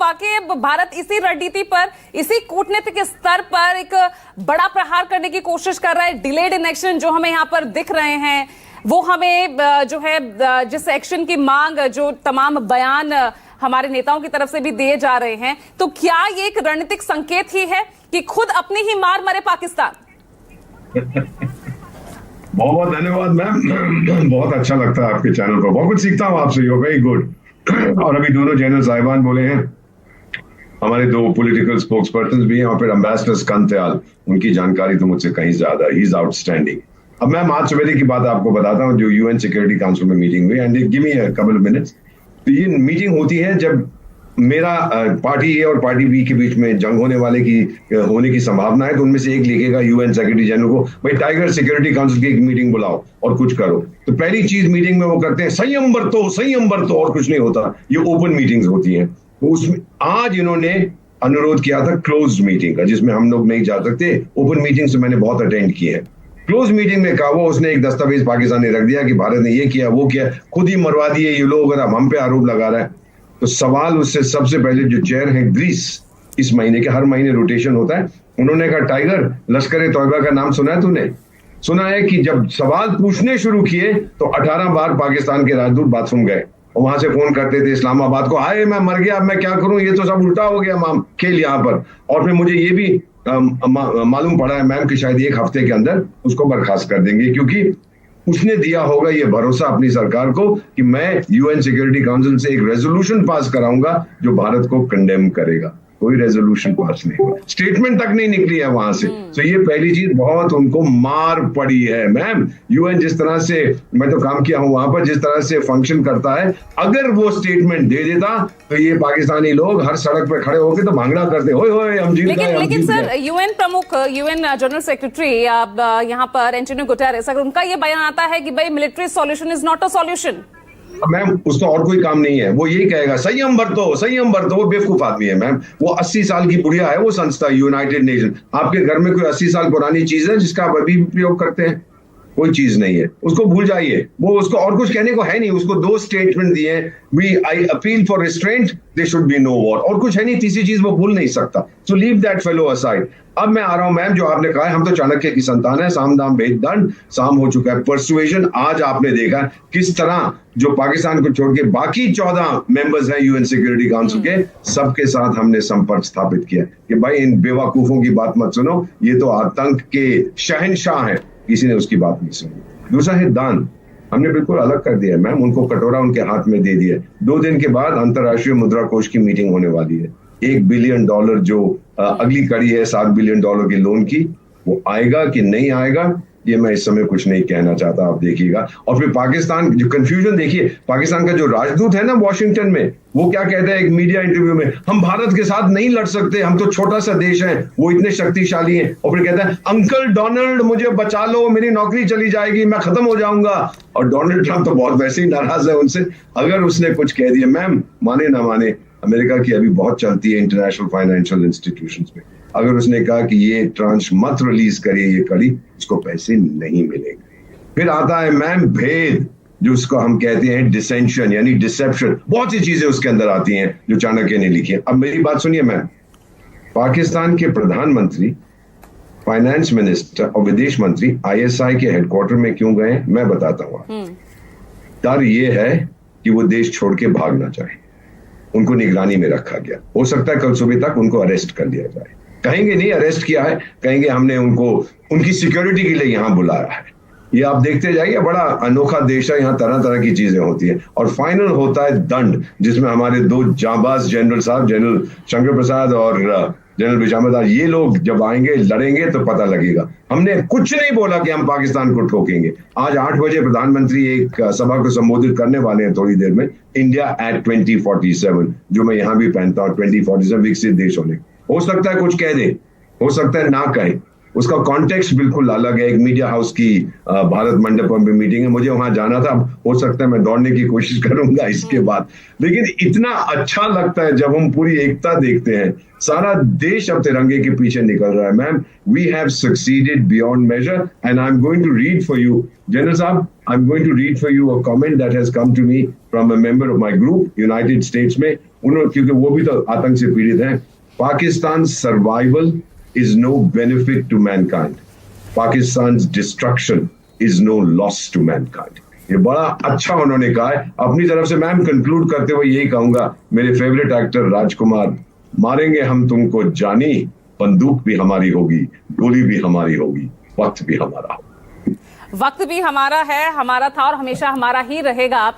वाकई अब भारत इसी रणनीति पर, इसी कूटनीतिक स्तर पर एक बड़ा प्रहार करने की कोशिश कर रहा है? डिलेड इलेक्शन जो हमें यहाँ पर दिख रहे हैं, वो हमें जो है जिस एक्शन की मांग, जो तमाम बयान हमारे नेताओं की तरफ से भी दिए जा रहे हैं, तो क्या ये एक रणनीतिक संकेत ही है कि खुद अपनी ही मार मरे पाकिस्तान? बहुत बहुत धन्यवाद मैम, बहुत अच्छा लगता है आपके चैनल पर, बहुत कुछ सीखता हूँ आपसे, यू वेरी गुड। और अभी दोनों जनरल साहिबान बोले हैं, हमारे दो पॉलिटिकल स्पोक्स पर्सन भी हैं, और फिर एम्बेसडर स्कंदयाल, उनकी जानकारी तो मुझसे कहीं ज्यादा, ही इज आउटस्टैंडिंग। अब मैं आज सवेरे की बात आपको बताता हूँ, जो यूएन सिक्योरिटी काउंसिल में मीटिंग हुई, and give me a couple of minutes. तो ये मीटिंग होती है जब मेरा पार्टी ए और पार्टी बी के बीच में जंग होने की संभावना है, तो उनमें से एक लिखेगा यूएन सेक्रेटरी जनरल को, भाई टाइगर सिक्योरिटी काउंसिल की एक मीटिंग बुलाओ और कुछ करो। तो पहली चीज मीटिंग में वो करते हैं संयम बरतो, और कुछ नहीं होता, ये ओपन मीटिंग्स होती हैं। तो उसमें आज इन्होंने अनुरोध किया था क्लोज मीटिंग का, जिसमें हम लोग नहीं जा सकते। ओपन मीटिंग से मैंने बहुत अटेंड किए हैं। क्लोज मीटिंग में कहा, वो उसने एक दस्तावेज पाकिस्तान ने रख दिया कि भारत ने ये किया वो किया, खुद ही मरवा दिए ये लोग, अगर हम पे आरोप लगा रहा है। तो सवाल उससे सबसे पहले, जो चेयर है ग्रीस, इस महीने के हर महीने रोटेशन होता है, उन्होंने कहा टाइगर, लश्कर ए तौयबा का नाम सुना है तूने? सुना है कि जब सवाल पूछने शुरू किए तो 18 बार पाकिस्तान के राजदूत बाथरूम गए और वहां से फोन करते थे इस्लामाबाद को, हाय मैं मर गया, अब मैं क्या करूं, ये तो सब उल्टा हो गया खेल यहाँ पर। और फिर मुझे ये भी मालूम पड़ा है मैम कि शायद एक हफ्ते के अंदर उसको बर्खास्त कर देंगे, क्योंकि उसने दिया होगा ये भरोसा अपनी सरकार को कि मैं यूएन सिक्योरिटी काउंसिल से एक रेजोल्यूशन पास कराऊंगा जो भारत को कंडेम करेगा। कोई रेजोल्यूशन पास नहीं हुआ, स्टेटमेंट तक नहीं निकली है वहां से। तो ये पहली चीज, बहुत उनको मार पड़ी है मैम। यूएन जिस तरह से, मैं तो काम किया हूं वहां पर, जिस तरह से फंक्शन करता है, अगर वो स्टेटमेंट दे देता तो ये पाकिस्तानी लोग हर सड़क पे खड़े होकर तो भांगड़ा करते, होए होए हम जीत गए। लेकिन सर, यूएन प्रमुख, यूएन जनरल सेक्रेटरी यहाँ पर एंटोनियो गुटेरेस, अगर उनका ये बयान आता है कि भाई military solution is not a solution, ma'am उसका और कोई काम नहीं है, वो यही कहेगा संयम बरतो। वो बेवकूफ आदमी है मैम, वो 80 साल की बुढ़िया है। वो संस्था यूनाइटेड नेशन, आपके घर में कोई 80 साल पुरानी चीज है जिसका आप अभी भी प्रयोग करते हैं? कोई चीज नहीं है, उसको भूल जाइए। वो उसको और कुछ कहने को है नहीं। उसको 2 स्टेटमेंट दिए, I appeal for restraint, they should be no war, और कुछ है नहीं। तीसरी चीज वो भूल नहीं सकता। So leave that fellow aside. अब मैं आ रहा हूं मैम, जो आपने कहा है, हम तो चाणक्य की संतान है, साम दाम भेद दंड, साम हो चुका है परसुएशन। आज आपने देखा किस तरह जो पाकिस्तान को छोड़ के बाकी 14 मेंबर्स हैं यूएन सिक्योरिटी काउंसिल के, सबके साथ हमने संपर्क स्थापित किया कि भाई इन बेवकूफों की बात मत सुनो, ये तो आतंक के शहंशाह हैं। किसी ने उसकी बात नहीं सुनी। दूसरा है दान, हमने बिल्कुल अलग कर दिया है मैम, उनको कटोरा उनके हाथ में दे दिया। 2 दिन के बाद अंतरराष्ट्रीय मुद्रा कोष की मीटिंग होने वाली है। $1 बिलियन जो अगली कड़ी है $7 बिलियन के लोन की, वो आएगा कि नहीं आएगा ये मैं इस समय कुछ नहीं कहना चाहता, आप देखिएगा। और फिर पाकिस्तान, जो कंफ्यूजन देखिए, पाकिस्तान का जो राजदूत है ना वॉशिंगटन में, वो क्या कहता है एक मीडिया इंटरव्यू में, हम भारत के साथ नहीं लड़ सकते, हम तो छोटा सा देश है, वो इतने शक्तिशाली हैं। और फिर कहता है अंकल डोनाल्ड मुझे बचा लो, मेरी नौकरी चली जाएगी, मैं खत्म हो जाऊंगा। और डोनाल्ड ट्रंप तो बहुत वैसे ही नाराज है उनसे। अगर उसने कुछ कह दिया मैम, माने ना माने, अमेरिका की अभी बहुत चलती है इंटरनेशनल फाइनेंशियल इंस्टीट्यूशंस में, अगर उसने कहा कि ये ट्रांच मत रिलीज करिए ये कड़ी, उसको पैसे नहीं मिलेंगे। फिर आता है मैम भेद, जो उसको हम कहते हैं डिसेंशन यानी डिसेप्शन, बहुत सी चीजें उसके अंदर आती हैं जो चाणक्य ने लिखी है। अब मेरी बात सुनिए मैम, पाकिस्तान के प्रधानमंत्री, फाइनेंस मिनिस्टर और विदेश मंत्री आईएसआई के हेडक्वार्टर में क्यों गए, मैं बताता हूँ। डर ये है कि वो देश छोड़ के भाग ना जाए, उनको निगरानी में रखा गया। हो सकता है कल सुबह तक उनको अरेस्ट कर लिया जाए। कहेंगे नहीं अरेस्ट किया है, कहेंगे हमने उनको उनकी सिक्योरिटी के लिए यहां बुलाया है। ये आप देखते जाइए, बड़ा अनोखा देश है, यहाँ तरह तरह की चीजें होती है। और फाइनल होता है दंड, जिसमें हमारे 2 जांबाज जनरल साहब, जनरल शंकर प्रसाद और जनरल बिजामदार, ये लोग जब आएंगे लड़ेंगे तो पता लगेगा। हमने कुछ नहीं बोला कि हम पाकिस्तान को ठोकेंगे। आज 8 बजे प्रधानमंत्री एक सभा को संबोधित करने वाले हैं थोड़ी देर में, इंडिया एट 2047, जो मैं यहाँ भी पहनता हूँ, 2047 विकसित देश होने। हो सकता है कुछ कह दे, हो सकता है ना कहे, उसका कॉन्टेक्स्ट बिल्कुल अलग है। एक मीडिया हाउस की भारत मंडपम में मीटिंग है, मुझे वहां जाना था, हो सकता है मैं दौड़ने की कोशिश करूंगा इसके बाद। लेकिन इतना अच्छा लगता है जब हम पूरी एकता देखते हैं, सारा देश अब तिरंगे के पीछे निकल रहा है। Ma'am, we have succeeded beyond measure and I am going to read for you, general साहब, I am going to read for you a comment that has come to me from a member of my group United States में। उन्होंने, क्योंकि वो भी तो आतंक से पीड़ित हैं। Pakistan survival is no benefit to mankind, Pakistan destruction is no loss to mankind. ये बड़ा अच्छा उन्होंने कहा है। अपनी तरफ से मैम कंक्लूड करते हुए यही कहूंगा, मेरे फेवरेट एक्टर राजकुमार, मारेंगे हम तुमको जानी, बंदूक भी हमारी होगी, गोली भी हमारी होगी, वक्त भी हमारा होगा। वक्त भी हमारा है, हमारा था और हमेशा हमारा ही रहेगा।